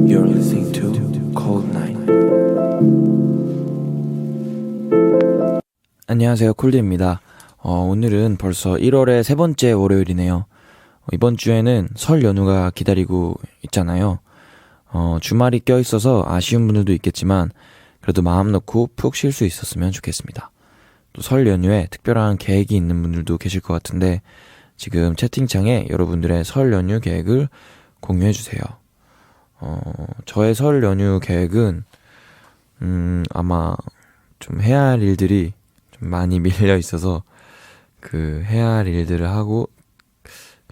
You're listening to Cold Night. 안녕하세요, 콜드입니다. 오늘은 벌써 1월의 세 번째 월요일이네요. 이번 주에는 설 연휴가 기다리고 있잖아요. 주말이 껴있어서 아쉬운 분들도 있겠지만 그래도 마음 놓고 푹 쉴 수 있었으면 좋겠습니다. 또 설 연휴에 특별한 계획이 있는 분들도 계실 것 같은데 지금 채팅창에 여러분들의 설 연휴 계획을 공유해주세요. 저의 설 연휴 계획은 아마 좀 해야 할 일들이 좀 많이 밀려 있어서 그 해야 할 일들을 하고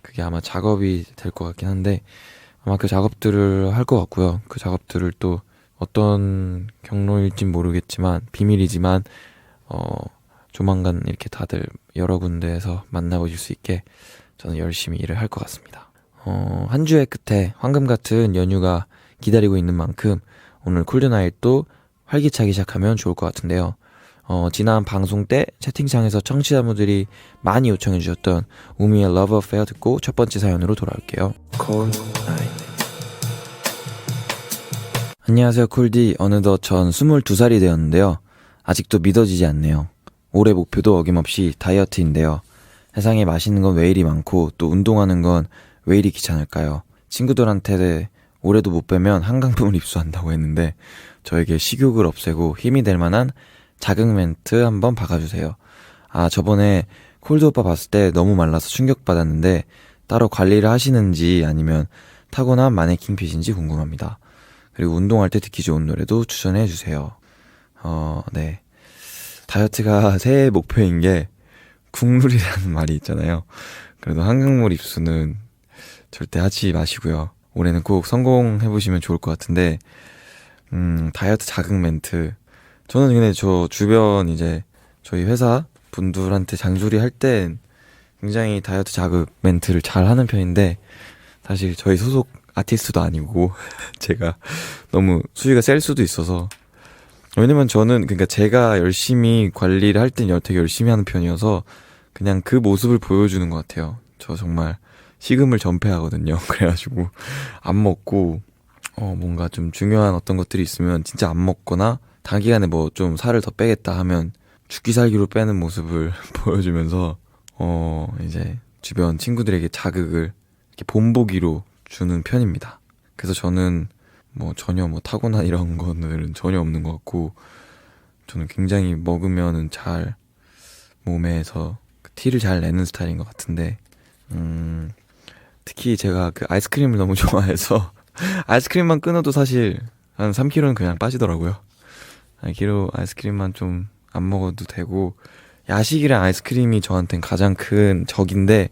그게 아마 작업이 될 것 같긴 한데 아마 그 작업들을 할 것 같고요. 그 작업들을 또 어떤 경로일진 모르겠지만 비밀이지만 조만간 이렇게 다들 여러 군데에서 만나보실 수 있게 저는 열심히 일을 할 것 같습니다. 한 주의 끝에 황금 같은 연휴가 기다리고 있는 만큼 오늘 콜드나잇도 활기차게 시작하면 좋을 것 같은데요. 지난 방송 때 채팅창에서 청취자분들이 많이 요청해 주셨던 우미의 Love Affair 듣고 첫 번째 사연으로 돌아올게요. Cold Night. 안녕하세요, 콜디. 어느덧 전 22살이 되었는데요. 아직도 믿어지지 않네요. 올해 목표도 어김없이 다이어트인데요. 세상에 맛있는 건 왜 이리 많고 또 운동하는 건 왜 이리 귀찮을까요? 친구들한테 올해도 못 빼면 한강품을 입수한다고 했는데 저에게 식욕을 없애고 힘이 될 만한 자극 멘트 한번 박아주세요. 저번에 콜드 오빠 봤을 때 너무 말라서 충격받았는데 따로 관리를 하시는지 아니면 타고난 마네킹 핏인지 궁금합니다. 그리고 운동할 때 듣기 좋은 노래도 추천해주세요. 네. 다이어트가 새해 목표인 게 국룰이라는 말이 있잖아요. 그래도 한강물 입수는 절대 하지 마시고요. 올해는 꼭 성공해보시면 좋을 것 같은데 다이어트 자극 멘트 저는 근데 저 주변 이제 저희 회사 분들한테 잔소리 할 땐 굉장히 다이어트 자극 멘트를 잘 하는 편인데 사실 저희 소속 아티스트도 아니고 제가 너무 수위가 셀 수도 있어서 왜냐면 저는 그러니까 제가 열심히 관리를 할 땐 되게 열심히 하는 편이어서 그냥 그 모습을 보여주는 것 같아요. 저 정말 식음을 전폐하거든요. 그래가지고 안 먹고 뭔가 좀 중요한 어떤 것들이 있으면 진짜 안 먹거나 단기간에 뭐 좀 살을 더 빼겠다 하면 죽기 살기로 빼는 모습을 보여주면서 이제 주변 친구들에게 자극을 이렇게 본보기로 주는 편입니다. 그래서 저는 전혀 타고난 이런 거는 전혀 없는 것 같고 저는 굉장히 먹으면은 잘 몸에서 그 티를 잘 내는 스타일인 것 같은데 특히 제가 그 아이스크림을 너무 좋아해서 아이스크림만 끊어도 사실 한 3kg는 그냥 빠지더라고요. 1kg 아이스크림만 좀 안 먹어도 되고 야식이랑 아이스크림이 저한테는 가장 큰 적인데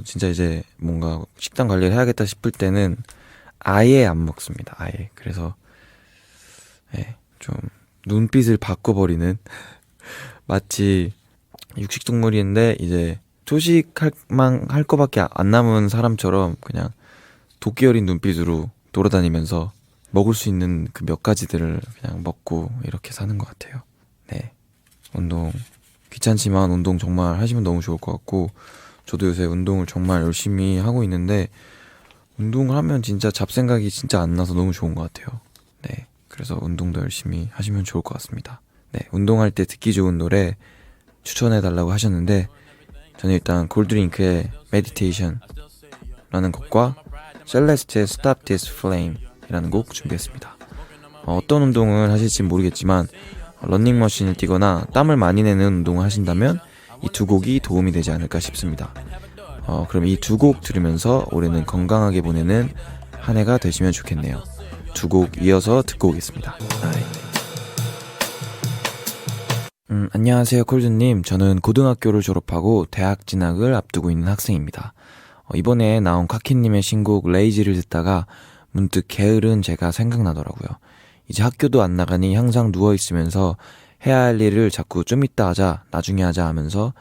진짜 이제 뭔가 식단 관리를 해야겠다 싶을 때는 아예 안 먹습니다. 아예. 그래서 좀 눈빛을 바꿔버리는 마치 육식동물인데 이제 초식만 할 거밖에 안 남은 사람처럼 그냥 도끼 어린 눈빛으로 돌아다니면서 먹을 수 있는 그 몇 가지들을 그냥 먹고 이렇게 사는 것 같아요. 네. 운동 귀찮지만 운동 정말 하시면 너무 좋을 것 같고 저도 요새 운동을 정말 열심히 하고 있는데 운동을 하면 진짜 잡생각이 진짜 안 나서 너무 좋은 것 같아요. 네. 그래서 운동도 열심히 하시면 좋을 것 같습니다. 네. 운동할 때 듣기 좋은 노래 추천해달라고 하셨는데 저는 일단 골드링크의 Meditation 라는 곡과 셀레스트의 Stop This Flame 이라는 곡 준비했습니다. 어떤 운동을 하실지 모르겠지만 러닝머신을 뛰거나 땀을 많이 내는 운동을 하신다면 이 두 곡이 도움이 되지 않을까 싶습니다. 그럼 이 두 곡 들으면서 올해는 건강하게 보내는 한 해가 되시면 좋겠네요. 두 곡 이어서 듣고 오겠습니다. 안녕하세요, 콜드님. 저는 고등학교를 졸업하고 대학 진학을 앞두고 있는 학생입니다. 이번에 나온 카키님의 신곡 레이지를 듣다가 문득 게으른 제가 생각나더라고요. 이제 학교도 안 나가니 항상 누워있으면서 해야 할 일을 자꾸 좀 이따 하자, 나중에 하자 하면서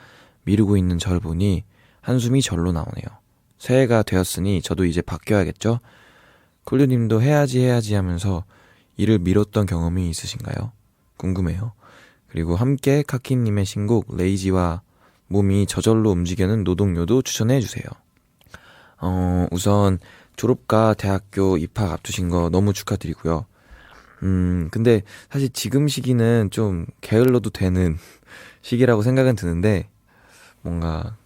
미루고 있는 절 보니 한숨이 절로 나오네요. 새해가 되었으니 저도 이제 바뀌어야겠죠? 콜드님도 해야지 하면서 일을 미뤘던 경험이 있으신가요? 궁금해요. 그리고 함께 카키님의 신곡 레이지와 몸이 저절로 움직이는 노동요도 추천해주세요. 우선 졸업과 대학교 입학 앞두신 거 너무 축하드리고요. 근데 사실 지금 시기는 좀 게을러도 되는 시기라고 생각은 드는데, 뭔가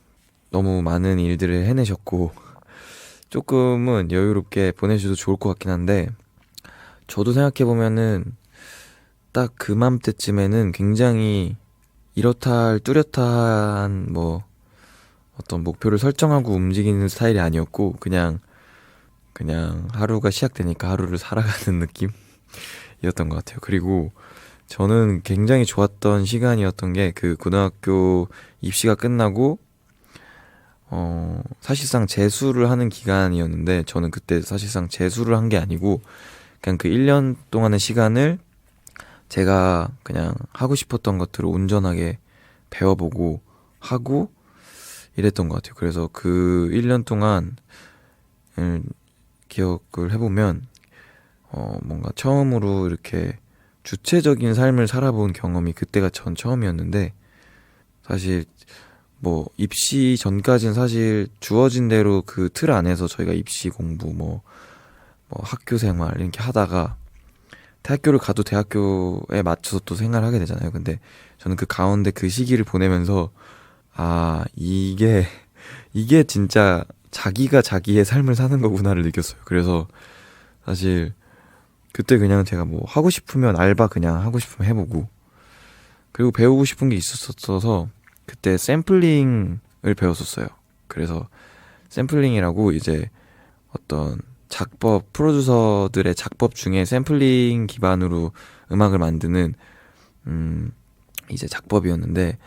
너무 많은 일들을 해내셨고, 조금은 여유롭게 보내셔도 좋을 것 같긴 한데, 저도 생각해보면은 딱 그맘때쯤에는 굉장히 이렇다 할 뚜렷한 뭐 어떤 목표를 설정하고 움직이는 스타일이 아니었고, 그냥 하루가 시작되니까 하루를 살아가는 느낌이었던 것 같아요. 그리고 저는 굉장히 좋았던 시간이었던 게, 그 고등학교 입시가 끝나고 사실상 재수를 하는 기간이었는데, 저는 그때 사실상 재수를 한 게 아니고 그냥 그 1년 동안의 시간을 제가 그냥 하고 싶었던 것들을 온전하게 배워보고 하고 이랬던 것 같아요. 그래서 그 1년 동안 기억을 해보면 뭔가 처음으로 이렇게 주체적인 삶을 살아본 경험이 그때가 전 처음이었는데, 사실 뭐 입시 전까지는 사실 주어진 대로 그 틀 안에서 저희가 입시 공부 뭐 학교 생활 이렇게 하다가 대학교를 가도 대학교에 맞춰서 또 생활을 하게 되잖아요. 근데 저는 그 가운데 그 시기를 보내면서, 아, 이게 진짜 자기가 자기의 삶을 사는 거구나를 느꼈어요. 그래서 사실 그때 그냥 제가 뭐 하고 싶으면 알바 그냥 하고 싶으면 해보고, 그리고 배우고 싶은 게 있었어서 그때 샘플링을 배웠었어요. 그래서 샘플링이라고 이제 어떤 작법, 프로듀서들의 작법 중에 샘플링 기반으로 음악을 만드는 이제 작법이었는데,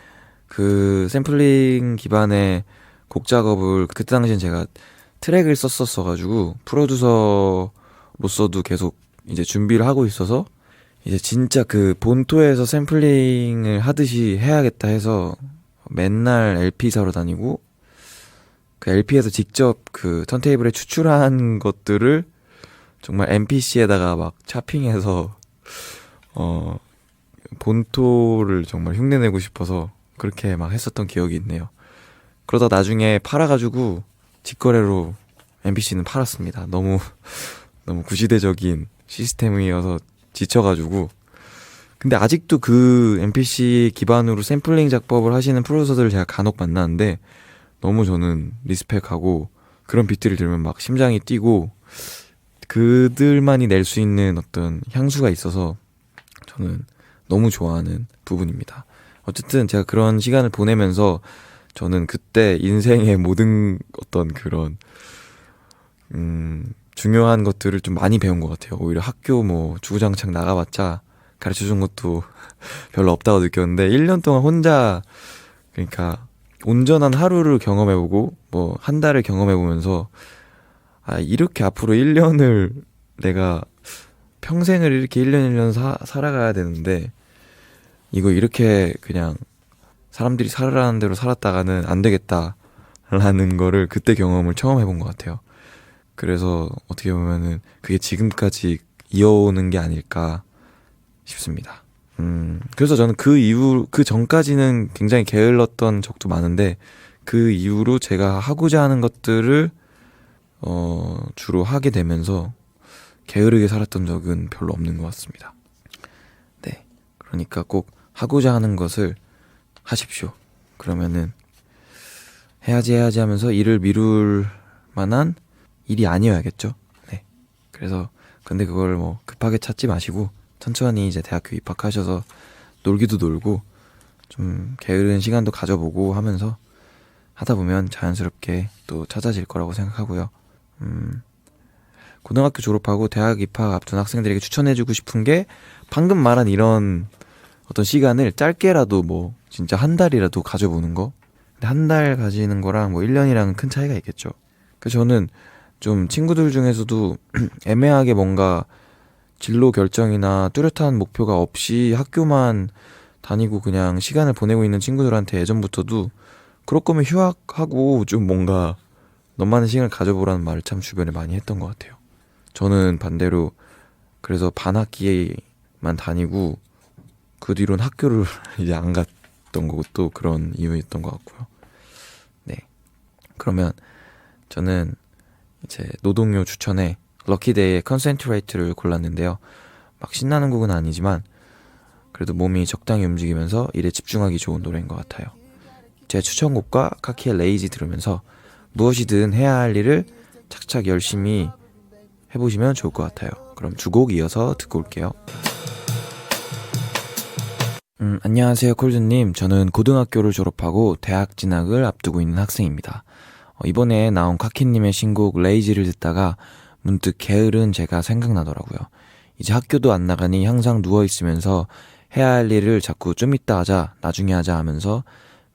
그 샘플링 기반의 곡 작업을 그때 당시엔 제가 트랙을 썼었어가지고 프로듀서로서도 계속 이제 준비를 하고 있어서, 이제 진짜 그 본토에서 샘플링을 하듯이 해야겠다 해서 맨날 LP 사러 다니고, 그 LP에서 직접 그 턴테이블에 추출한 것들을 정말 MPC에다가 막 차핑해서 본토를 정말 흉내내고 싶어서 그렇게 막 했었던 기억이 있네요. 그러다 나중에 팔아가지고 직거래로 MPC는 팔았습니다. 너무 구시대적인 시스템이어서 지쳐가지고. 근데 아직도 그 MPC 기반으로 샘플링 작법을 하시는 프로듀서들을 제가 간혹 만나는데, 너무 저는 리스펙하고, 그런 비트를 들으면 막 심장이 뛰고, 그들만이 낼 수 있는 어떤 향수가 있어서 저는 너무 좋아하는 부분입니다. 어쨌든 제가 그런 시간을 보내면서 저는 그때 인생의 모든 어떤 그런 중요한 것들을 좀 많이 배운 것 같아요. 오히려 학교 뭐 주구장창 나가봤자 가르쳐준 것도 별로 없다고 느꼈는데, 1년 동안 혼자, 그러니까 온전한 하루를 경험해보고 뭐 한 달을 경험해보면서, 아, 이렇게 앞으로 1년을 내가 평생을 이렇게 1년 1년 살아가야 되는데, 이거 이렇게 그냥 사람들이 살아라는 대로 살았다가는 안 되겠다라는 거를 그때 경험을 처음 해본 것 같아요. 그래서 어떻게 보면은 그게 지금까지 이어오는 게 아닐까 싶습니다. 그래서 저는 그 전까지는 굉장히 게을렀던 적도 많은데, 그 이후로 제가 하고자 하는 것들을 주로 하게 되면서 게으르게 살았던 적은 별로 없는 것 같습니다. 네. 그러니까 꼭 하고자 하는 것을 하십시오. 그러면은 해야지 하면서 일을 미룰 만한 일이 아니어야겠죠. 네. 그래서 근데 그걸 뭐 급하게 찾지 마시고 천천히 이제 대학교 입학하셔서 놀기도 놀고 좀 게으른 시간도 가져보고 하면서 하다 보면 자연스럽게 또 찾아질 거라고 생각하고요. 고등학교 졸업하고 대학 입학 앞둔 학생들에게 추천해주고 싶은 게, 방금 말한 이런 어떤 시간을 짧게라도 뭐 진짜 한 달이라도 가져보는 거. 근데 한 달 가지는 거랑 뭐 1년이랑 큰 차이가 있겠죠. 그래서 저는 좀 친구들 중에서도 애매하게 뭔가 진로 결정이나 뚜렷한 목표가 없이 학교만 다니고 그냥 시간을 보내고 있는 친구들한테 예전부터도 그럴 거면 휴학하고 좀 뭔가 너만의 시간을 가져보라는 말을 참 주변에 많이 했던 것 같아요. 저는 반대로 그래서 반학기만 다니고 그 뒤로는 학교를 이제 안 갔던 것도 그런 이유였던 것 같고요. 네. 그러면 저는 이제 노동요 추천에 럭키데이의 컨센트레이트를 골랐는데요. 막 신나는 곡은 아니지만 그래도 몸이 적당히 움직이면서 일에 집중하기 좋은 노래인 것 같아요. 제 추천곡과 카키의 레이지 들으면서 무엇이든 해야 할 일을 착착 열심히 해보시면 좋을 것 같아요. 그럼 두 곡 이어서 듣고 올게요. 안녕하세요 콜드님. 저는 고등학교를 졸업하고 대학 진학을 앞두고 있는 학생입니다. 이번에 나온 카키님의 신곡 레이지를 듣다가 문득 게으른 제가 생각나더라고요. 이제 학교도 안 나가니 항상 누워있으면서 해야 할 일을 자꾸 좀 이따 하자, 나중에 하자 하면서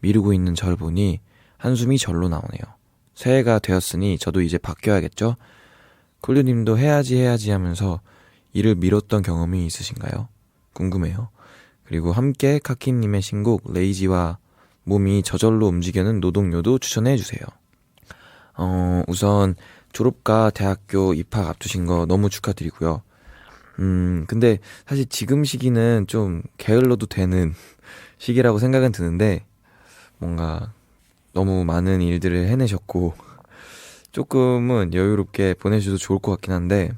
미루고 있는 절 보니 한숨이 절로 나오네요. 새해가 되었으니 저도 이제 바뀌어야겠죠? 콜드님도 해야지 하면서 일을 미뤘던 경험이 있으신가요? 궁금해요. 그리고 함께 카키님의 신곡 레이지와 몸이 저절로 움직이는 노동요도 추천해주세요. 우선 졸업과 대학교 입학 앞두신 거 너무 축하드리고요. 근데 사실 지금 시기는 좀 게을러도 되는 시기라고 생각은 드는데 뭔가 너무 많은 일들을 해내셨고 조금은 여유롭게 보내셔도 좋을 것 같긴 한데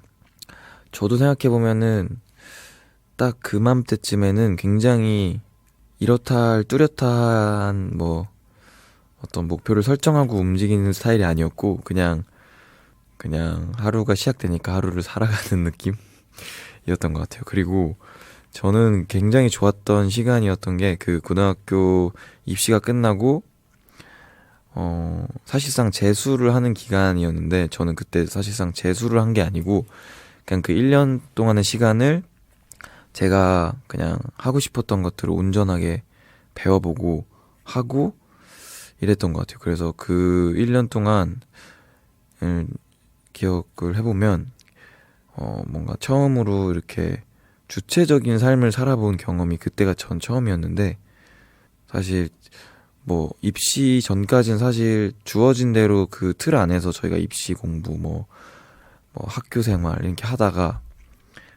저도 생각해보면은 딱 그맘때쯤에는 굉장히 이렇다 할 뚜렷한 뭐 어떤 목표를 설정하고 움직이는 스타일이 아니었고 그냥 하루가 시작되니까 하루를 살아가는 느낌이었던 것 같아요. 그리고 저는 굉장히 좋았던 시간이었던 게 그 고등학교 입시가 끝나고 사실상 재수를 하는 기간이었는데 저는 그때 사실상 재수를 한 게 아니고 그냥 그 1년 동안의 시간을 제가 그냥 하고 싶었던 것들을 온전하게 배워보고 하고 이랬던 것 같아요. 그래서 그 1년 동안 기억을 해보면 뭔가 처음으로 이렇게 주체적인 삶을 살아본 경험이 그때가 전 처음이었는데 사실 뭐 입시 전까지는 사실 주어진 대로 그 틀 안에서 저희가 입시 공부 뭐 학교 생활 이렇게 하다가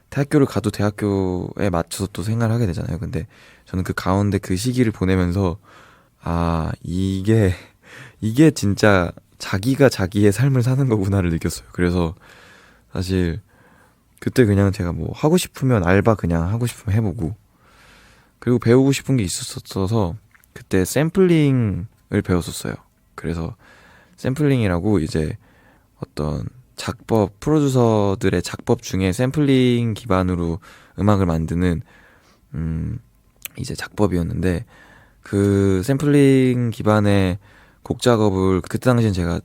대학교를 가도 대학교에 맞춰서 또 생활을 하게 되잖아요. 근데 저는 그 가운데 그 시기를 보내면서 이게 진짜 자기가 자기의 삶을 사는 거구나를 느꼈어요. 그래서 사실 그때 그냥 제가 뭐 하고 싶으면 알바 그냥 하고 싶으면 해보고 그리고 배우고 싶은 게 있었어서 그때 샘플링을 배웠었어요. 그래서 샘플링이라고 이제 어떤 작법, 프로듀서들의 작법 중에 샘플링 기반으로 음악을 만드는 이제 작법이었는데 그 샘플링 기반의 곡 작업을 그때 당시엔 제가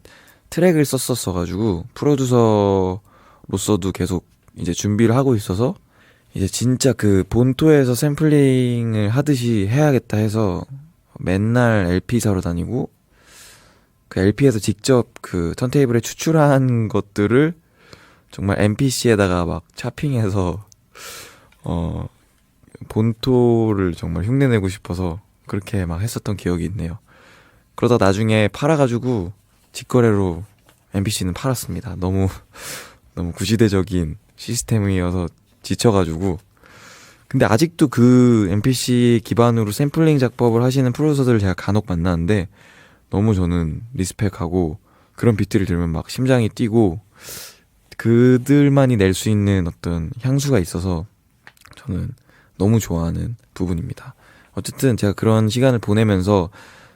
트랙을 썼었어가지고 프로듀서로서도 계속 이제 준비를 하고 있어서 이제 진짜 그 본토에서 샘플링을 하듯이 해야겠다 해서 맨날 LP 사러 다니고 그 LP에서 직접 그 턴테이블에 추출한 것들을 정말 MPC에다가 막 차핑해서 본토를 정말 흉내내고 싶어서 그렇게 막 했었던 기억이 있네요. 그러다 나중에 팔아가지고 직거래로 MPC는 팔았습니다. 너무 구시대적인 시스템이어서 지쳐가지고. 근데 아직도 그 MPC 기반으로 샘플링 작법을 하시는 프로듀서들을 제가 간혹 만나는데 너무 저는 리스펙하고 그런 비트를 들으면 막 심장이 뛰고 그들만이 낼 수 있는 어떤 향수가 있어서 저는 너무 좋아하는 부분입니다. 어쨌든 제가 그런 시간을 보내면서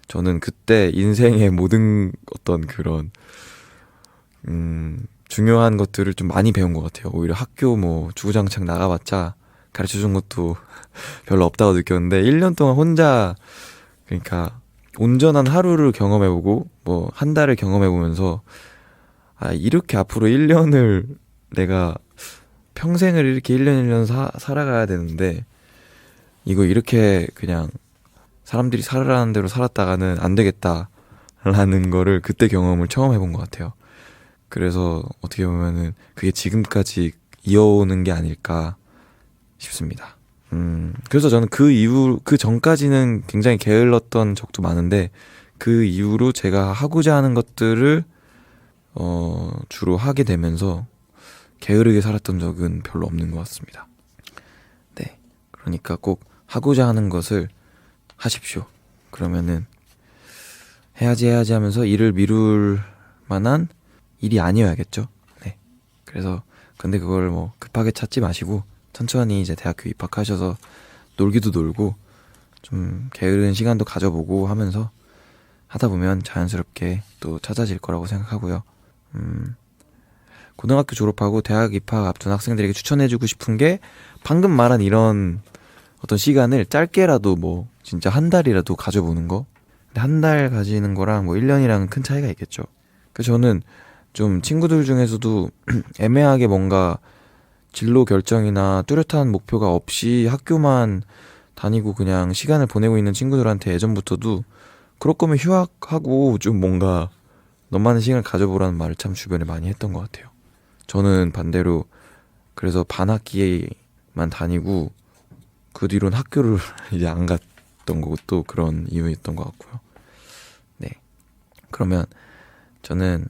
저는 그때 인생의 모든 어떤 그런 중요한 것들을 좀 많이 배운 것 같아요. 오히려 학교 뭐 주구장창 나가봤자 가르쳐준 것도 별로 없다고 느꼈는데 1년 동안 혼자 그러니까 온전한 하루를 경험해보고 뭐 한 달을 경험해보면서 이렇게 앞으로 1년을 내가 평생을 이렇게 1년 1년 살아가야 되는데 이거 이렇게 그냥 사람들이 살아라는 대로 살았다가는 안 되겠다라는 거를 그때 경험을 처음 해본 것 같아요. 그래서 어떻게 보면은 그게 지금까지 이어오는 게 아닐까 싶습니다. 그래서 저는 그 전까지는 굉장히 게을렀던 적도 많은데 그 이후로 제가 하고자 하는 것들을 주로 하게 되면서 게으르게 살았던 적은 별로 없는 것 같습니다. 네. 그러니까 꼭 하고자 하는 것을 하십시오. 그러면은 해야지 하면서 일을 미룰 만한 일이 아니어야겠죠. 네. 그래서 근데 그걸 뭐 급하게 찾지 마시고 천천히 이제 대학교 입학하셔서 놀기도 놀고 좀 게으른 시간도 가져보고 하면서 하다 보면 자연스럽게 또 찾아질 거라고 생각하고요. 고등학교 졸업하고 대학 입학 앞둔 학생들에게 추천해주고 싶은 게 방금 말한 이런 어떤 시간을 짧게라도 뭐 진짜 한 달이라도 가져보는 거. 근데 한 달 가지는 거랑 뭐 1년이랑 큰 차이가 있겠죠. 그래서 저는 좀 친구들 중에서도 애매하게 뭔가 진로 결정이나 뚜렷한 목표가 없이 학교만 다니고 그냥 시간을 보내고 있는 친구들한테 예전부터도 그럴 거면 휴학하고 좀 뭔가 너만의 시간을 가져보라는 말을 참 주변에 많이 했던 것 같아요. 저는 반대로 그래서 반학기에만 다니고 그 뒤로는 학교를 이제 안 갔던 것도 그런 이유였던 것 같고요. 네. 그러면 저는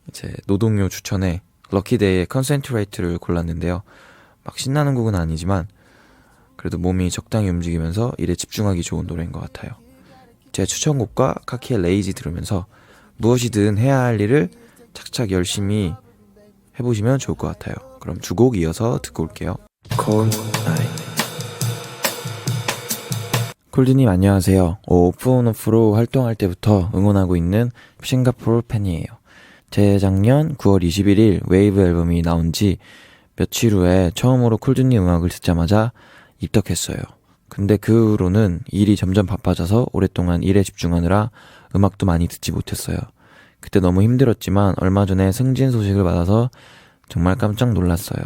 이제 노동요 추천에 럭키데이의 컨센트레이트를 골랐는데요. 막 신나는 곡은 아니지만 그래도 몸이 적당히 움직이면서 일에 집중하기 좋은 노래인 것 같아요. 제 추천곡과 카키의 레이지 들으면서 무엇이든 해야 할 일을 착착 열심히 해보시면 좋을 것 같아요. 그럼 두 곡 이어서 듣고 올게요. Cold night. 콜드님 안녕하세요. 오프온오프로 활동할 때부터 응원하고 있는 싱가포르 팬이에요. 재작년 9월 21일 웨이브 앨범이 나온 지 며칠 후에 처음으로 콜드님 음악을 듣자마자 입덕했어요. 근데 그 후로는 일이 점점 바빠져서 오랫동안 일에 집중하느라 음악도 많이 듣지 못했어요. 그때 너무 힘들었지만 얼마 전에 승진 소식을 받아서 정말 깜짝 놀랐어요.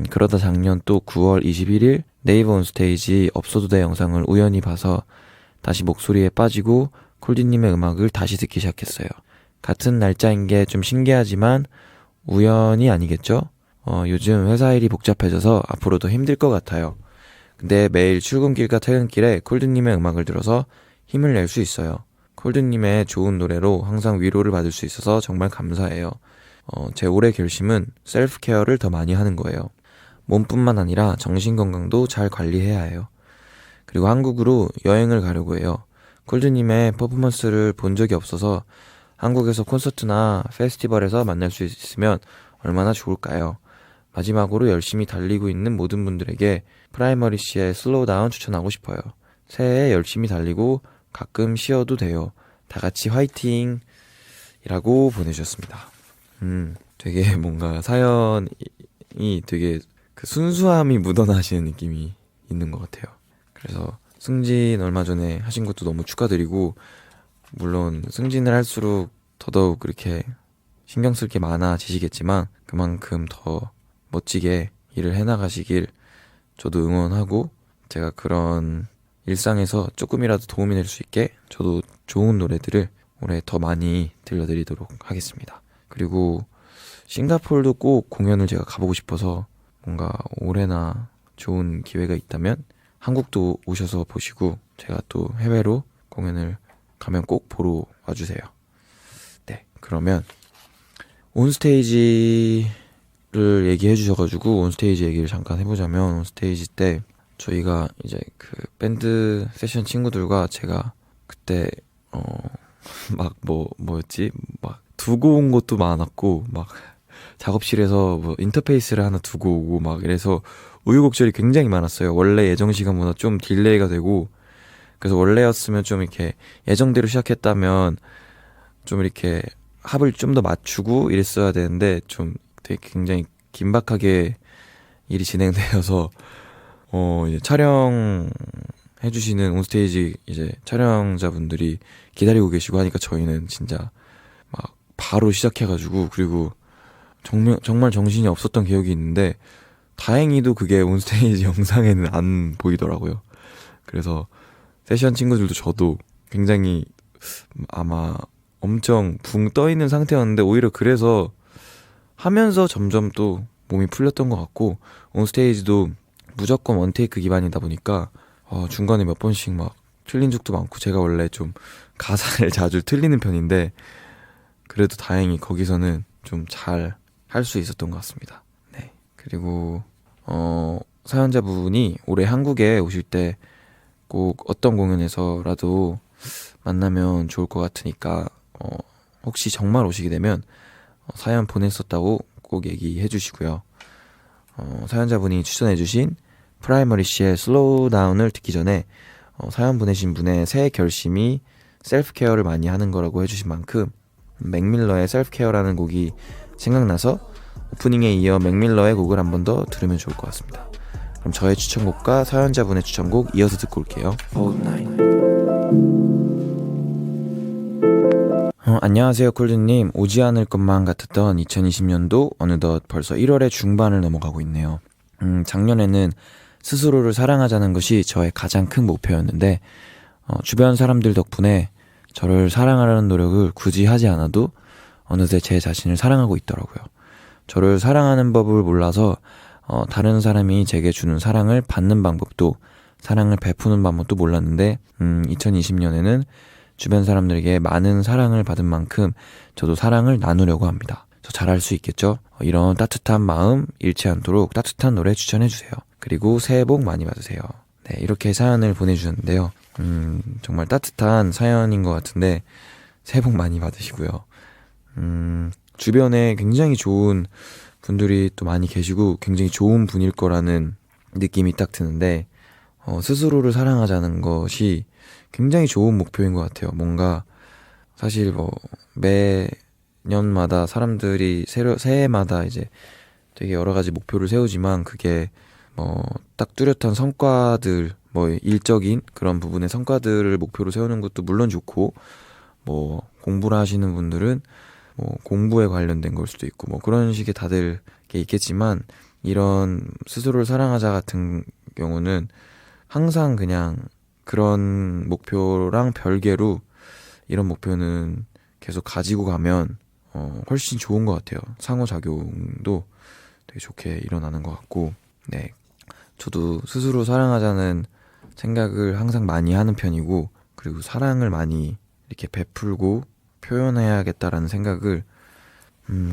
그러다 작년 또 9월 21일 네이버 온스테이지 없어도 돼 영상을 우연히 봐서 다시 목소리에 빠지고 콜디님의 음악을 다시 듣기 시작했어요. 같은 날짜인 게 좀 신기하지만 우연이 아니겠죠? 요즘 회사 일이 복잡해져서 앞으로 더 힘들 것 같아요. 근데 매일 출근길과 퇴근길에 콜드님의 음악을 들어서 힘을 낼 수 있어요. 콜드님의 좋은 노래로 항상 위로를 받을 수 있어서 정말 감사해요. 제 올해 결심은 셀프 케어를 더 많이 하는 거예요. 몸뿐만 아니라 정신건강도 잘 관리해야 해요. 그리고 한국으로 여행을 가려고 해요. 콜드님의 퍼포먼스를 본 적이 없어서 한국에서 콘서트나 페스티벌에서 만날 수 있으면 얼마나 좋을까요? 마지막으로 열심히 달리고 있는 모든 분들에게 프라이머리 씨의 슬로우 다운 추천하고 싶어요. 새해에 열심히 달리고 가끔 쉬어도 돼요. 다 같이 화이팅! 이라고 보내주셨습니다. 되게 뭔가 사연이 되게 그 순수함이 묻어나시는 느낌이 있는 것 같아요. 그래서 승진 얼마 전에 하신 것도 너무 축하드리고, 물론 승진을 할수록 더더욱 그렇게 신경 쓸 게 많아지시겠지만 그만큼 더 멋지게 일을 해나가시길 저도 응원하고, 제가 그런 일상에서 조금이라도 도움이 될 수 있게 저도 좋은 노래들을 올해 더 많이 들려드리도록 하겠습니다. 그리고 싱가포르도 꼭 공연을 제가 가보고 싶어서 뭔가 올해나 좋은 기회가 있다면 한국도 오셔서 보시고 제가 또 해외로 공연을 가면 꼭 보러 와주세요. 네, 그러면 온스테이지를 얘기해 주셔가지고 온스테이지 얘기를 잠깐 해보자면, 온스테이지 때 저희가 이제 그 밴드 세션 친구들과 제가 그때 막 뭐였지? 막 두고 온 것도 많았고, 막 작업실에서 뭐 인터페이스를 하나 두고 오고 막 이래서 우유곡절이 굉장히 많았어요. 원래 예정 시간보다 좀 딜레이가 되고, 그래서 원래였으면 좀 이렇게 예정대로 시작했다면 좀 이렇게 합을 좀 더 맞추고 이랬어야 되는데 좀 되게 굉장히 긴박하게 일이 진행되어서 이제 촬영 해주시는 온스테이지 이제 촬영자분들이 기다리고 계시고 하니까 저희는 진짜 막 바로 시작해가지고, 그리고 정말 정신이 없었던 기억이 있는데 다행히도 그게 온스테이지 영상에는 안 보이더라고요. 그래서 세션 친구들도 저도 굉장히 아마 엄청 붕 떠있는 상태였는데 오히려 그래서 하면서 점점 또 몸이 풀렸던 것 같고, 온스테이지도 무조건 원테이크 기반이다 보니까 중간에 몇 번씩 막 틀린 적도 많고, 제가 원래 좀 가사를 자주 틀리는 편인데 그래도 다행히 거기서는 좀 잘 할 수 있었던 것 같습니다. 네. 그리고 사연자분이 올해 한국에 오실 때 꼭 어떤 공연에서라도 만나면 좋을 것 같으니까 혹시 정말 오시게 되면 사연 보냈었다고 꼭 얘기해 주시고요. 사연자분이 추천해 주신 프라이머리씨의 슬로우 다운을 듣기 전에 사연 보내신 분의 새 결심이 셀프 케어를 많이 하는 거라고 해주신 만큼 맥밀러의 셀프 케어라는 곡이 생각나서 오프닝에 이어 맥밀러의 곡을 한 번 더 들으면 좋을 것 같습니다. 그럼 저의 추천곡과 사연자분의 추천곡 이어서 듣고 올게요. Hold night. 안녕하세요 콜드님. 오지 않을 것만 같았던 2020년도 어느덧 벌써 1월의 중반을 넘어가고 있네요. 작년에는 스스로를 사랑하자는 것이 저의 가장 큰 목표였는데 주변 사람들 덕분에 저를 사랑하려는 노력을 굳이 하지 않아도 어느새 제 자신을 사랑하고 있더라고요. 저를 사랑하는 법을 몰라서 다른 사람이 제게 주는 사랑을 받는 방법도 사랑을 베푸는 방법도 몰랐는데 2020년에는 주변 사람들에게 많은 사랑을 받은 만큼 저도 사랑을 나누려고 합니다. 저 잘할 수 있겠죠? 이런 따뜻한 마음 잃지 않도록 따뜻한 노래 추천해주세요. 그리고 새해 복 많이 받으세요. 네, 이렇게 사연을 보내주셨는데요. 정말 따뜻한 사연인 것 같은데 새해 복 많이 받으시고요. 주변에 굉장히 좋은 분들이 또 많이 계시고 굉장히 좋은 분일 거라는 느낌이 딱 드는데 스스로를 사랑하자는 것이 굉장히 좋은 목표인 것 같아요. 뭔가 사실 매년마다 사람들이 새해마다 이제 되게 여러 가지 목표를 세우지만 그게 딱 뚜렷한 성과들 일적인 그런 부분의 성과들을 목표로 세우는 것도 물론 좋고 공부를 하시는 분들은 공부에 관련된 걸 수도 있고 그런 식의 다들 게 있겠지만 이런 스스로를 사랑하자 같은 경우는 항상 그냥 그런 목표랑 별개로 이런 목표는 계속 가지고 가면 훨씬 좋은 것 같아요. 상호작용도 되게 좋게 일어나는 것 같고 네, 저도 스스로 사랑하자는 생각을 항상 많이 하는 편이고 그리고 사랑을 많이 이렇게 베풀고 표현해야겠다라는 생각을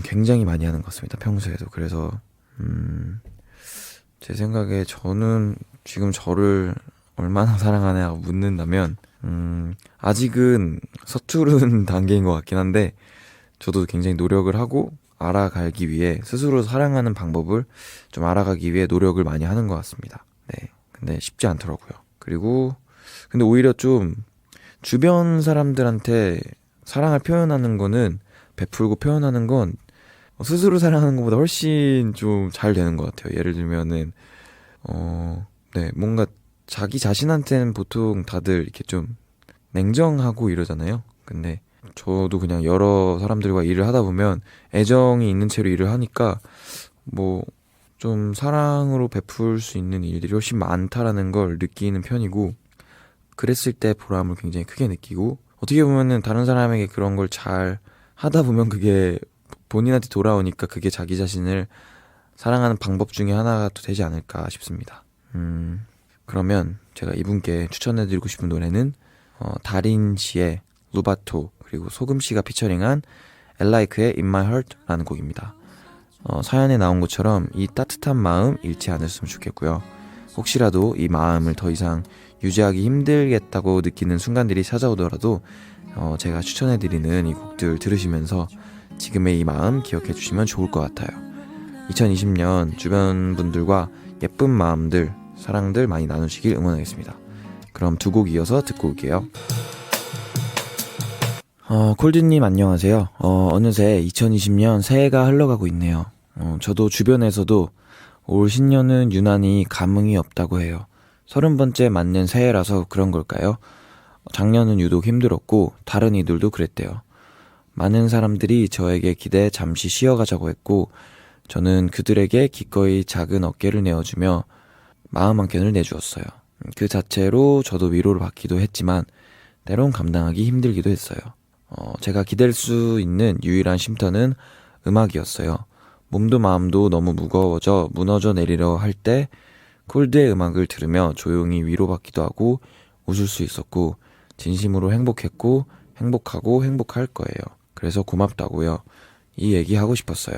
굉장히 많이 하는 것 같습니다. 평소에도. 그래서 제 생각에 저는 지금 저를 얼마나 사랑하냐고 묻는다면 아직은 서투른 단계인 것 같긴 한데 저도 굉장히 노력을 하고 알아가기 위해 스스로 사랑하는 방법을 좀 알아가기 위해 노력을 많이 하는 것 같습니다. 네, 근데 쉽지 않더라고요. 그리고 근데 오히려 좀 주변 사람들한테 사랑을 표현하는 거는 베풀고 표현하는 건 스스로 사랑하는 것보다 훨씬 좀 잘 되는 것 같아요. 예를 들면은 네, 뭔가 자기 자신한테는 보통 다들 이렇게 좀 냉정하고 이러잖아요. 근데 저도 그냥 여러 사람들과 일을 하다 보면 애정이 있는 채로 일을 하니까 좀 사랑으로 베풀 수 있는 일들이 훨씬 많다라는 걸 느끼는 편이고 그랬을 때 보람을 굉장히 크게 느끼고 어떻게 보면은 다른 사람에게 그런 걸 잘 하다 보면 그게 본인한테 돌아오니까 그게 자기 자신을 사랑하는 방법 중에 하나가 또 되지 않을까 싶습니다. 그러면 제가 이분께 추천해드리고 싶은 노래는 다린 씨의 루바토 그리고 소금 씨가 피처링한 엘라이크의 In My Heart라는 곡입니다. 사연에 나온 것처럼 이 따뜻한 마음 잃지 않으셨으면 좋겠고요. 혹시라도 이 마음을 더 이상 유지하기 힘들겠다고 느끼는 순간들이 찾아오더라도 제가 추천해드리는 이 곡들 들으시면서 지금의 이 마음 기억해 주시면 좋을 것 같아요. 2020년 주변 분들과 예쁜 마음들, 사랑들 많이 나누시길 응원하겠습니다. 그럼 두 곡 이어서 듣고 올게요. 콜드님 안녕하세요. 어느새 2020년 새해가 흘러가고 있네요. 저도 주변에서도 올 신년은 유난히 감흥이 없다고 해요. 30번째 맞는 새해라서 그런 걸까요? 작년은 유독 힘들었고 다른 이들도 그랬대요. 많은 사람들이 저에게 기대 잠시 쉬어가자고 했고 저는 그들에게 기꺼이 작은 어깨를 내어주며 마음 한 켠을 내주었어요. 그 자체로 저도 위로를 받기도 했지만 때론 감당하기 힘들기도 했어요. 제가 기댈 수 있는 유일한 쉼터는 음악이었어요. 몸도 마음도 너무 무거워져 무너져 내리려 할 때 콜드의 음악을 들으며 조용히 위로받기도 하고 웃을 수 있었고 진심으로 행복했고 행복하고 행복할 거예요. 그래서 고맙다고요. 이 얘기 하고 싶었어요.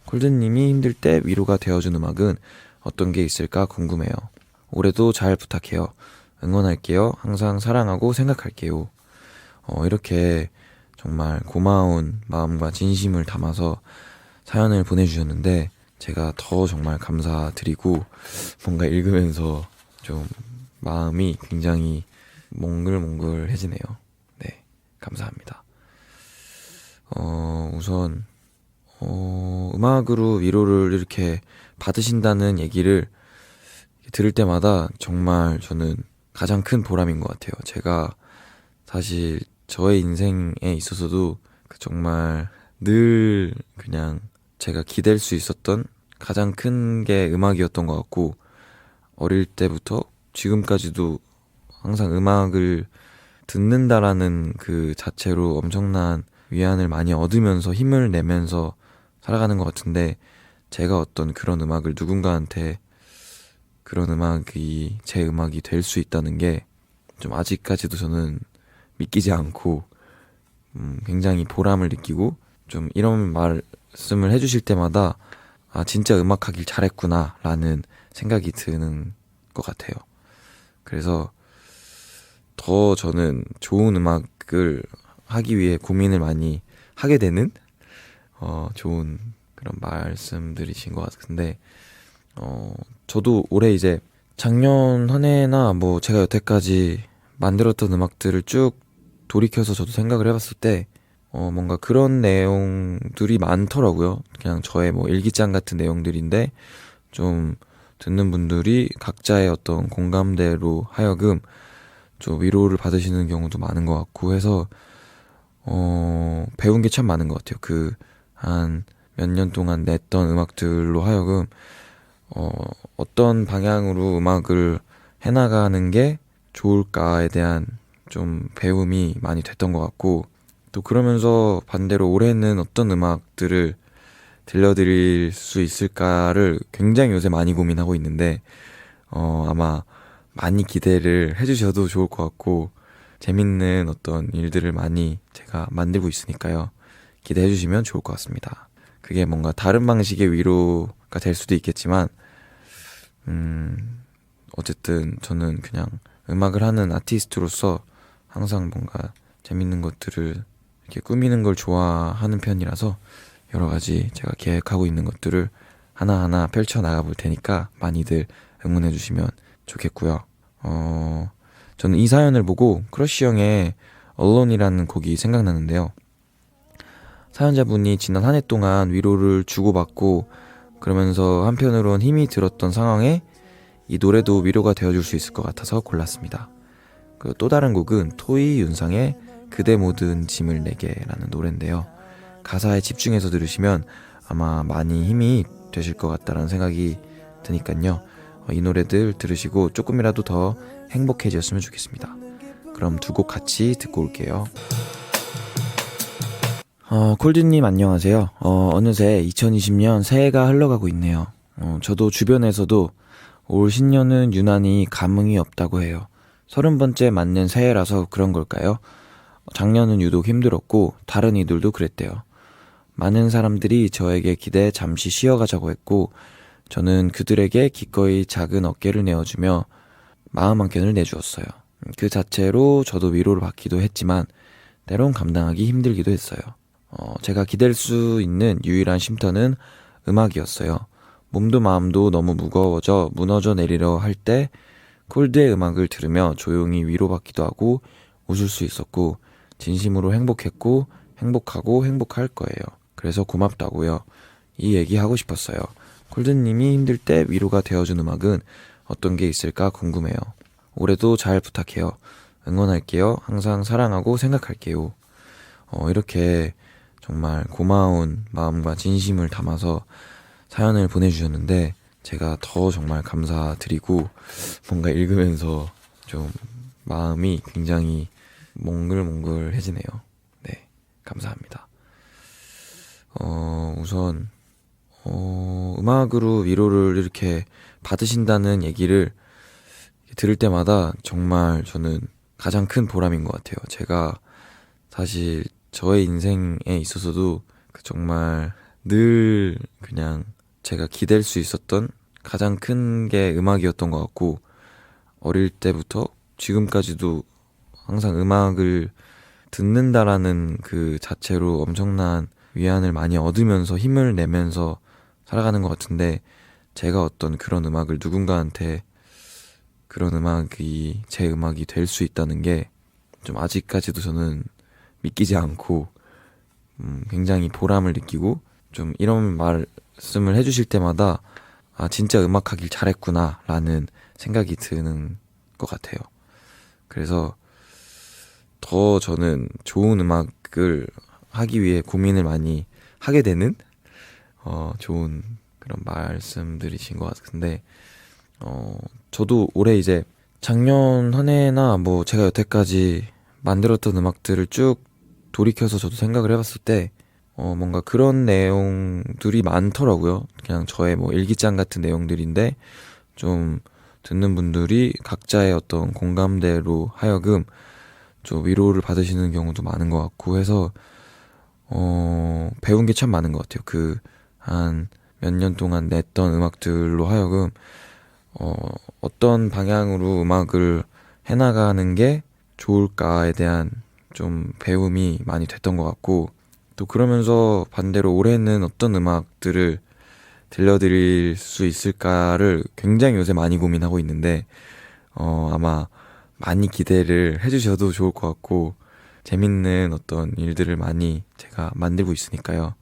콜드님이 힘들 때 위로가 되어준 음악은 어떤 게 있을까 궁금해요. 올해도 잘 부탁해요. 응원할게요. 항상 사랑하고 생각할게요. 이렇게 정말 고마운 마음과 진심을 담아서 사연을 보내주셨는데 제가 더 정말 감사드리고 뭔가 읽으면서 좀 마음이 굉장히 몽글몽글해지네요. 네, 감사합니다. 우선 음악으로 위로를 이렇게 받으신다는 얘기를 들을 때마다 정말 저는 가장 큰 보람인 것 같아요. 제가 사실 저의 인생에 있어서도 정말 늘 그냥 제가 기댈 수 있었던 가장 큰 게 음악이었던 것 같고, 어릴 때부터 지금까지도 항상 음악을 듣는다라는 그 자체로 엄청난 위안을 많이 얻으면서 힘을 내면서 살아가는 것 같은데, 제가 어떤 그런 음악을 누군가한테 그런 음악이 제 음악이 될 수 있다는 게 좀 아직까지도 저는 믿기지 않고 굉장히 보람을 느끼고, 좀 이런 말씀을 해주실 때마다 아 진짜 음악하길 잘했구나 라는 생각이 드는 것 같아요. 그래서 더 저는 좋은 음악을 하기 위해 고민을 많이 하게 되는 좋은 그런 말씀들이신 것 같은데, 저도 올해 이제 작년 한 해나 뭐 제가 여태까지 만들었던 음악들을 쭉 돌이켜서 저도 생각을 해봤을 때 뭔가 그런 내용들이 많더라고요. 그냥 저의 뭐 일기장 같은 내용들인데 좀 듣는 분들이 각자의 어떤 공감대로 하여금 좀 위로를 받으시는 경우도 많은 것 같고 해서 배운 게 참 많은 것 같아요. 그 한 몇 년 동안 냈던 음악들로 하여금 어떤 방향으로 음악을 해나가는 게 좋을까에 대한 좀 배움이 많이 됐던 것 같고, 또 그러면서 반대로 올해는 어떤 음악들을 들려드릴 수 있을까를 굉장히 요새 많이 고민하고 있는데 아마 많이 기대를 해주셔도 좋을 것 같고, 재밌는 어떤 일들을 많이 제가 만들고 있으니까요. 기대해 주시면 좋을 것 같습니다. 그게 뭔가 다른 방식의 위로가 될 수도 있겠지만 어쨌든 저는 그냥 음악을 하는 아티스트로서 항상 뭔가 재밌는 것들을 이렇게 꾸미는 걸 좋아하는 편이라서 여러 가지 제가 계획하고 있는 것들을 하나하나 펼쳐 나가 볼 테니까 많이들 응원해 주시면 좋겠고요. 저는 이 사연을 보고 크러쉬 형의 Alone이라는 곡이 생각나는데요. 사연자분이 지난 한 해 동안 위로를 주고받고 그러면서 한편으론 힘이 들었던 상황에 이 노래도 위로가 되어줄 수 있을 것 같아서 골랐습니다. 그리고 또 다른 곡은 토이 윤상의 그대 모든 짐을 내게라는 노래인데요. 가사에 집중해서 들으시면 아마 많이 힘이 되실 것 같다는 생각이 드니까요. 이 노래들 들으시고 조금이라도 더 행복해졌으면 좋겠습니다. 그럼 두 곡 같이 듣고 올게요. 콜드님 안녕하세요. 어느새 2020년 새해가 흘러가고 있네요. 저도 주변에서도 올 신년은 유난히 감흥이 없다고 해요. 30번째 맞는 새해라서 그런 걸까요? 작년은 유독 힘들었고 다른 이들도 그랬대요. 많은 사람들이 저에게 기대 잠시 쉬어가자고 했고 저는 그들에게 기꺼이 작은 어깨를 내어주며 마음 한켠을 내주었어요. 그 자체로 저도 위로를 받기도 했지만 때론 감당하기 힘들기도 했어요. 제가 기댈 수 있는 유일한 쉼터는 음악이었어요. 몸도 마음도 너무 무거워져 무너져 내리려 할 때 콜드의 음악을 들으며 조용히 위로받기도 하고 웃을 수 있었고 진심으로 행복했고 행복하고 행복할 거예요. 그래서 고맙다고요. 이 얘기 하고 싶었어요. 콜드님이 힘들 때 위로가 되어준 음악은 어떤 게 있을까 궁금해요. 올해도 잘 부탁해요. 응원할게요. 항상 사랑하고 생각할게요. 이렇게 정말 고마운 마음과 진심을 담아서 사연을 보내주셨는데 제가 더 정말 감사드리고 뭔가 읽으면서 좀 마음이 굉장히 몽글몽글해지네요. 네, 감사합니다. 우선 음악으로 위로를 이렇게 받으신다는 얘기를 들을 때마다 정말 저는 가장 큰 보람인 것 같아요. 제가 사실 저의 인생에 있어서도 정말 늘 그냥 제가 기댈 수 있었던 가장 큰 게 음악이었던 것 같고, 어릴 때부터 지금까지도 항상 음악을 듣는다라는 그 자체로 엄청난 위안을 많이 얻으면서 힘을 내면서 살아가는 것 같은데, 제가 어떤 그런 음악을 누군가한테 그런 음악이 제 음악이 될 수 있다는 게 좀 아직까지도 저는 믿기지 않고 굉장히 보람을 느끼고, 좀 이런 말씀을 해주실 때마다 아 진짜 음악하길 잘했구나 라는 생각이 드는 것 같아요. 그래서 더 저는 좋은 음악을 하기 위해 고민을 많이 하게 되는 좋은 그런 말씀들이신 것 같은데, 저도 올해 이제 작년 한 해나 뭐 제가 여태까지 만들었던 음악들을 쭉 돌이켜서 저도 생각을 해봤을 때 뭔가 그런 내용들이 많더라고요. 그냥 저의 뭐 일기장 같은 내용들인데, 좀 듣는 분들이 각자의 어떤 공감대로 하여금 좀 위로를 받으시는 경우도 많은 것 같고 해서 배운 게 참 많은 것 같아요. 그 한 몇 년 동안 냈던 음악들로 하여금 어떤 방향으로 음악을 해나가는 게 좋을까에 대한 좀 배움이 많이 됐던 것 같고, 또 그러면서 반대로 올해는 어떤 음악들을 들려드릴 수 있을까를 굉장히 요새 많이 고민하고 있는데, 아마 많이 기대를 해주셔도 좋을 것 같고, 재밌는 어떤 일들을 많이 제가 만들고 있으니까요.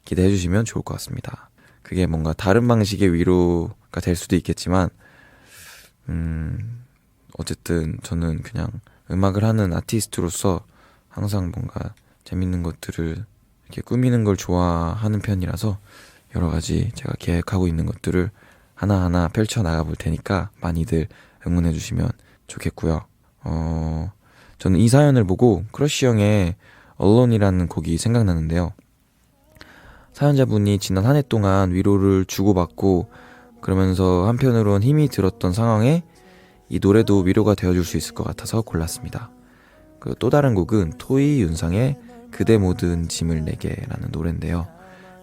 기대해 주시면 좋을 것 같습니다. 그게 뭔가 다른 방식의 위로가 될 수도 있겠지만, 어쨌든 저는 그냥 음악을 하는 아티스트로서 항상 뭔가 재밌는 것들을 이렇게 꾸미는 걸 좋아하는 편이라서, 여러 가지 제가 계획하고 있는 것들을 하나하나 펼쳐 나가 볼 테니까 많이들 응원해 주시면 좋겠고요. 저는 이 사연을 보고 크러쉬 형의 언론이라는 곡이 생각나는데요. 사연자분이 지난 한 해 동안 위로를 주고받고 그러면서 한편으론 힘이 들었던 상황에 이 노래도 위로가 되어줄 수 있을 것 같아서 골랐습니다. 그 또 다른 곡은 토이 윤상의 그대 모든 짐을 내게라는 노래인데요.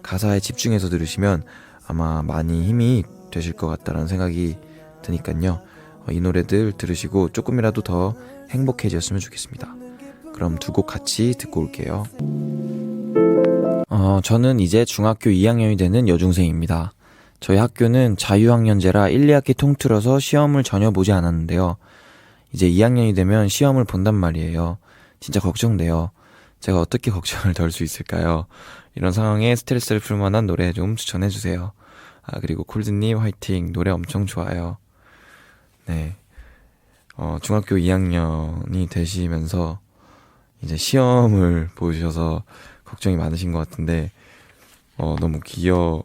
가사에 집중해서 들으시면 아마 많이 힘이 되실 것 같다는 생각이 드니까요. 이 노래들 들으시고 조금이라도 더 행복해졌으면 좋겠습니다. 그럼 두 곡 같이 듣고 올게요. 저는 이제 중학교 2학년이 되는 여중생입니다. 저희 학교는 자유학년제라 1, 2학기 통틀어서 시험을 전혀 보지 않았는데요. 이제 2학년이 되면 시험을 본단 말이에요. 진짜 걱정돼요. 제가 어떻게 걱정을 덜 수 있을까요? 이런 상황에 스트레스를 풀 만한 노래 좀 추천해주세요. 그리고 콜드님 화이팅, 노래 엄청 좋아요. 네. 중학교 2학년이 되시면서 이제 시험을 보셔서 걱정이 많으신 것 같은데, 너무 귀여운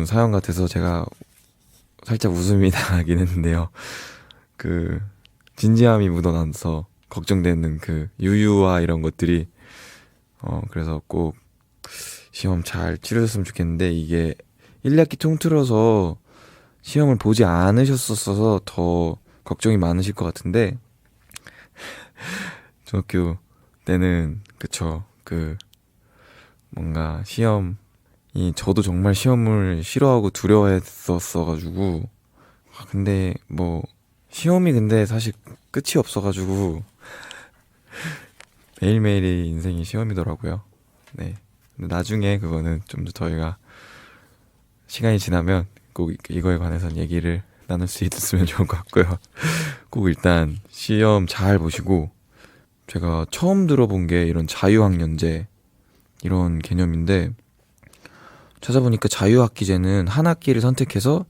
사연 같아서 제가 살짝 웃음이 나긴 했는데요. 그, 진지함이 묻어나서 걱정되는 그 유유와 이런 것들이, 그래서 꼭 시험 잘 치르셨으면 좋겠는데, 이게 1, 2학기 통틀어서 시험을 보지 않으셨어서 더 걱정이 많으실 것 같은데, 중학교 때는, 그쵸, 뭔가 시험이, 저도 정말 시험을 싫어하고 두려워했었어가지고, 근데 뭐, 시험이 근데 사실 끝이 없어가지고, 매일매일이 인생이 시험이더라고요. 네. 근데 나중에 그거는 좀 더 저희가 시간이 지나면 꼭 이거에 관해서는 얘기를 나눌 수 있었으면 좋을 것 같고요. 꼭 일단 시험 잘 보시고, 제가 처음 들어본 게 이런 자유학년제 이런 개념인데, 찾아보니까 자유학기제는 한 학기를 선택해서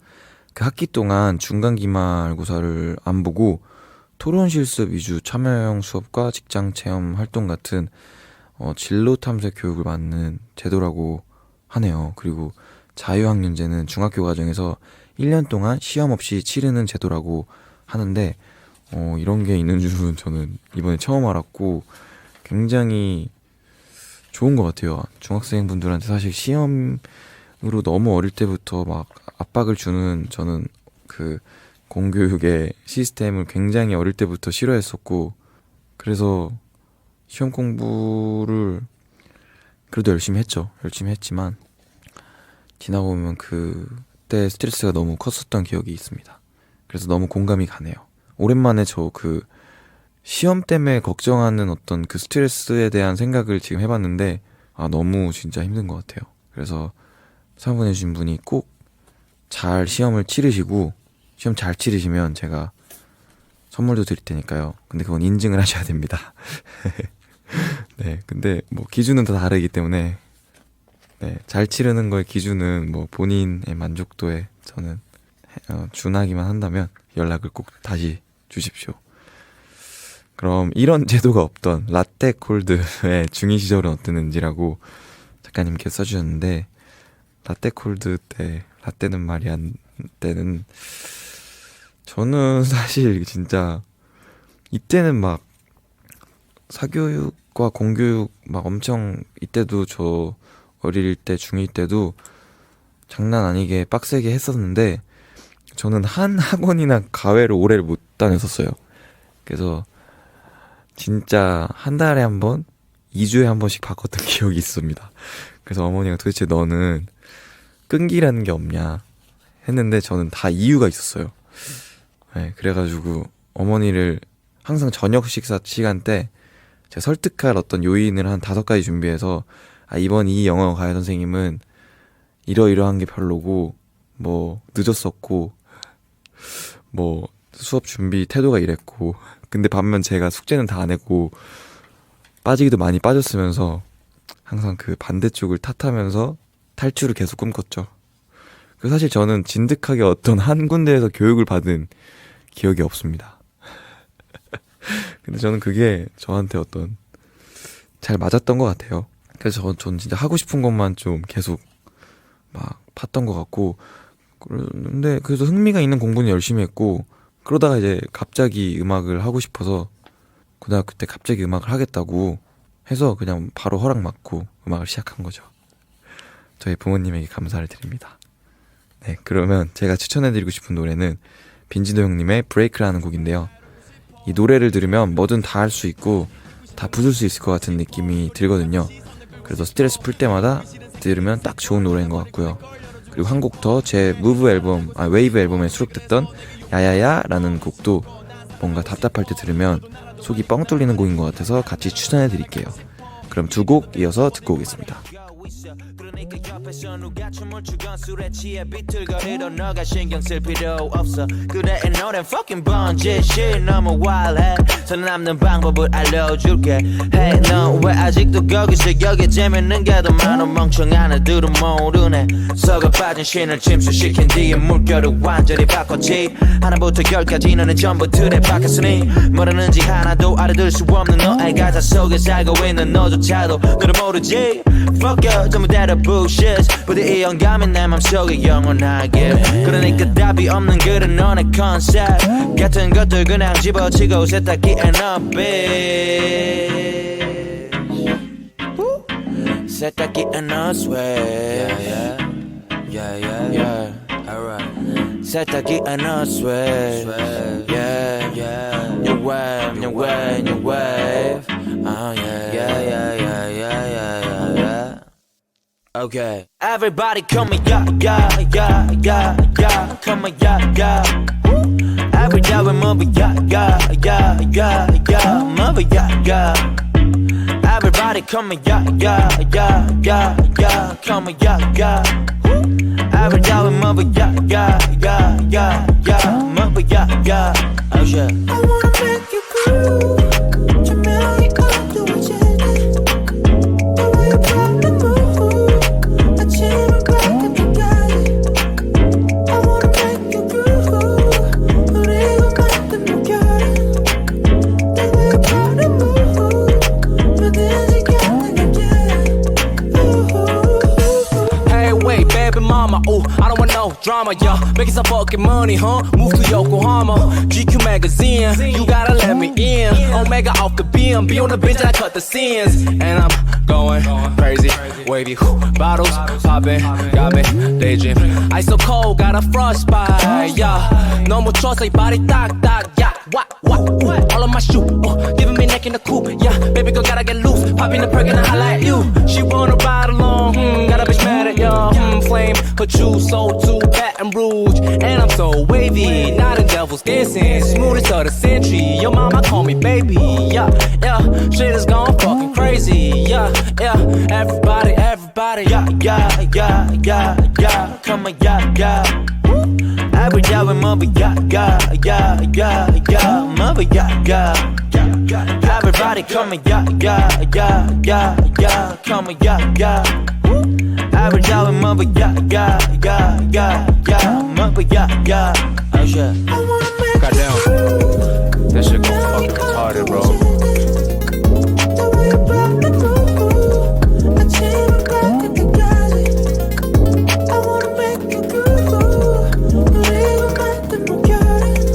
그 학기 동안 중간기말고사를 안 보고 토론 실습 위주 참여형 수업과 직장 체험 활동 같은 진로 탐색 교육을 받는 제도라고 하네요. 그리고 자유학년제는 중학교 과정에서 1년 동안 시험 없이 치르는 제도라고 하는데, 이런 게 있는 줄은 저는 이번에 처음 알았고 굉장히 좋은 것 같아요. 중학생분들한테 사실 시험으로 너무 어릴 때부터 막 압박을 주는, 저는 그 공교육의 시스템을 굉장히 어릴 때부터 싫어했었고, 그래서 시험 공부를 그래도 열심히 했죠. 열심히 했지만 지나고 보면 그때 스트레스가 너무 컸었던 기억이 있습니다. 그래서 너무 공감이 가네요. 오랜만에 저 시험 때문에 걱정하는 어떤 그 스트레스에 대한 생각을 지금 해봤는데 너무 진짜 힘든 것 같아요. 그래서 사연 보내주신 분이 꼭 잘 시험을 치르시고 시험 잘 치르시면 제가 선물도 드릴 테니까요. 근데 그건 인증을 하셔야 됩니다. 네, 근데 뭐 기준은 다 다르기 때문에 잘 치르는 거의 기준은 뭐 본인의 만족도에 저는 준하기만 한다면 연락을 꼭 다시 주십시오. 그럼 이런 제도가 없던 라떼 콜드의 중이 시절은 어땠는지라고 작가님께서 써주셨는데, 라떼 콜드 때 라떼는 말이야 때는 저는 사실 진짜 이때는 막 사교육과 공교육 막 엄청, 이때도 저 어릴 때 중2 때도 장난 아니게 빡세게 했었는데 저는 한 학원이나 가외를 오래 못 다녔었어요. 그래서 진짜 한 달에 한 번, 2주에 한 번씩 바꿨던 기억이 있습니다. 그래서 어머니가 도대체 너는 끈기라는 게 없냐 했는데 저는 다 이유가 있었어요. 네, 그래가지고 어머니를 항상 저녁 식사 시간 때 제가 설득할 어떤 요인을 한 5가지 준비해서 이번 이 영어 과외 선생님은 이러이러한 게 별로고 뭐 늦었었고 뭐 수업 준비 태도가 이랬고, 근데 반면 제가 숙제는 다 안 했고 빠지기도 많이 빠졌으면서 항상 그 반대쪽을 탓하면서 탈출을 계속 꿈꿨죠. 그래서 사실 저는 진득하게 어떤 한 군데에서 교육을 받은 기억이 없습니다. 근데 저는 그게 저한테 어떤 잘 맞았던 것 같아요. 그래서 전 진짜 하고 싶은 것만 좀 계속 막 팠던 것 같고, 근데 그래서 흥미가 있는 공부는 열심히 했고, 그러다가 이제 갑자기 음악을 하고 싶어서 고등학교 때 갑자기 음악을 하겠다고 해서 그냥 바로 허락 받고 음악을 시작한 거죠. 저희 부모님에게 감사를 드립니다. 네, 그러면 제가 추천해드리고 싶은 노래는 빈지도 형님의 브레이크라는 곡인데요. 이 노래를 들으면 뭐든 다 할 수 있고 다 부술 수 있을 것 같은 느낌이 들거든요. 그래서 스트레스 풀 때마다 들으면 딱 좋은 노래인 것 같고요. 그리고 한 곡 더, 제 웨이브 앨범에 수록됐던 야야야라는 곡도 뭔가 답답할 때 들으면 속이 뻥 뚫리는 곡인 것 같아서 같이 추천해드릴게요. 그럼 2곡 이어서 듣고 오겠습니다. 그러니까 옆에서 누가 춤을 추건 술에 취해 비틀거리던 너가 신경 쓸 필요 없어. 그래 이 노래 fucking 번지 shit 너무 wild해. 살아남는 방법을 알려줄게. Hey 너 왜 아직도 거기서 여기 재밌는 게 더 많아. 멍청한 애들은 모르네. 썩어 빠진 신을 침수시킨 뒤에 물결을 완전히 바꿨지. 하나부터 10까지 너는 전부 틀에 박혔으니 뭐라는지 하나도 알아들 수 없는 너의 가사 속에 살고 있는 너조차도 너를 모르지. Fuck you 전부 다 bullshit. 부디 이 영감이 내 맘속에 영원하게. 그러니까 답이 없는 그런 너의 컨셉 같은 것들 그냥 집어치고 세탁기에 넣어 세탁기에 넣어 sweat. Yeah. Alright. 세탁기에 넣어 sweat. Yeah. New wave. Oh yeah. Okay. Everybody come on, yeah. Come on, yeah. Every day we move it, yeah. Move it, yeah. Everybody come on, yeah. Come on, yeah. Every day we move it, yeah. Move it, yeah. Oh shit. I wanna make you cool. 조명이 어두워질 때 너의 problem move. 아침을 밝은 때까지 I wanna make you groove. 우리가 만든 물결은 너의 problem move. 뭐든지 가능하게. Hey wait baby mama, ooh I don't want no drama, yeah. Making some fucking money, huh? Move to Yokohama, GQ magazine. You gotta let me in. Omega off the beam, be on the bench and I cut the scenes. And I'm going crazy, wavy, bottles popping, got me daydream. Ice so cold, got a frostbite, yeah. 너무 추워서 이 발이 딱딱, yeah. What? All of my shoes, giving me neck in the coupe, yeah. Baby girl gotta get loose, popping the perk and I highlight you. She wanna ride along, got a bitch mad at ya. Flame, her juice so too Baton Rouge, and I'm so wavy, not in devil's dancing. Smooth as of the century. Your mama call me baby, yeah, yeah. Shit is gone fucking crazy, yeah, yeah. Everybody, everybody, Yeah, yeah, yeah, yeah, yeah. Come on, yeah, yeah. Every day we move it, yeah, yeah, yeah, yeah, yeah. Move it, yeah, yeah. Everybody come on, yeah, yeah, yeah, yeah, yeah. Come on, yeah, yeah. Every day we move it, yeah, yeah, yeah, yeah, yeah. Move it, yeah, yeah. Oh shit. Goddamn. That shit go fucking retarded, bro.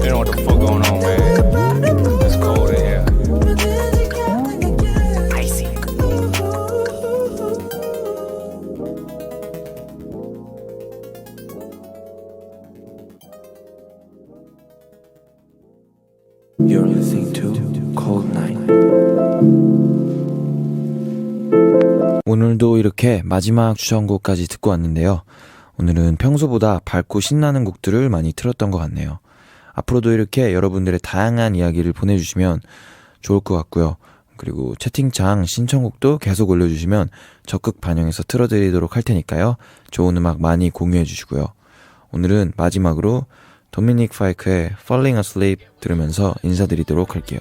You know what the fuck going on, man. It's cold in here. Icy. You're listening to Cold Night. 오늘도 이렇게 마지막 추천곡까지 듣고 왔는데요. 오늘은 평소보다 밝고 신나는 곡들을 많이 틀었던 것 같네요. 앞으로도 이렇게 여러분들의 다양한 이야기를 보내주시면 좋을 것 같고요. 그리고 채팅창 신청곡도 계속 올려주시면 적극 반영해서 틀어드리도록 할 테니까요. 좋은 음악 많이 공유해 주시고요. 오늘은 마지막으로 도미닉 파이크의 Falling Asleep 들으면서 인사드리도록 할게요.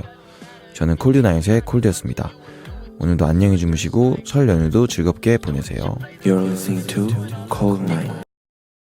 저는 콜드나잇의 콜드였습니다. 오늘도 안녕히 주무시고 설 연휴도 즐겁게 보내세요. You're listening to Cold Night.